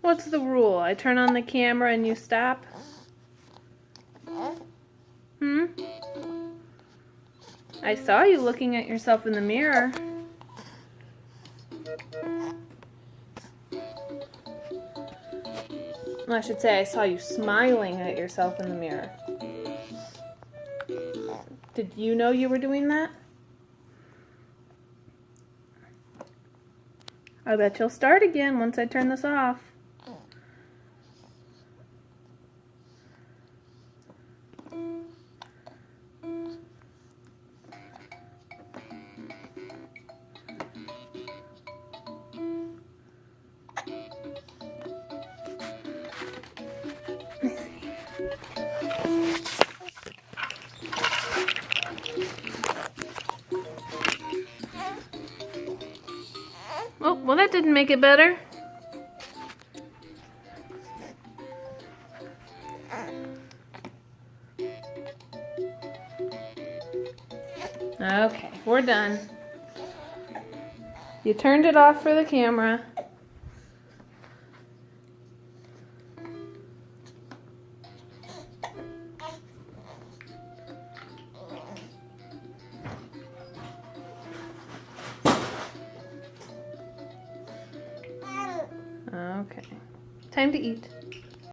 What's the rule? I turn on the camera and you stop? I saw you looking at yourself in the mirror. Well, I should say I saw you smiling at yourself in the mirror. Did you know you were doing that? I bet you'll start again once I turn this off. Oh, well, that didn't make it better. Okay, we're done. You turned it off for the camera. Okay, time to eat.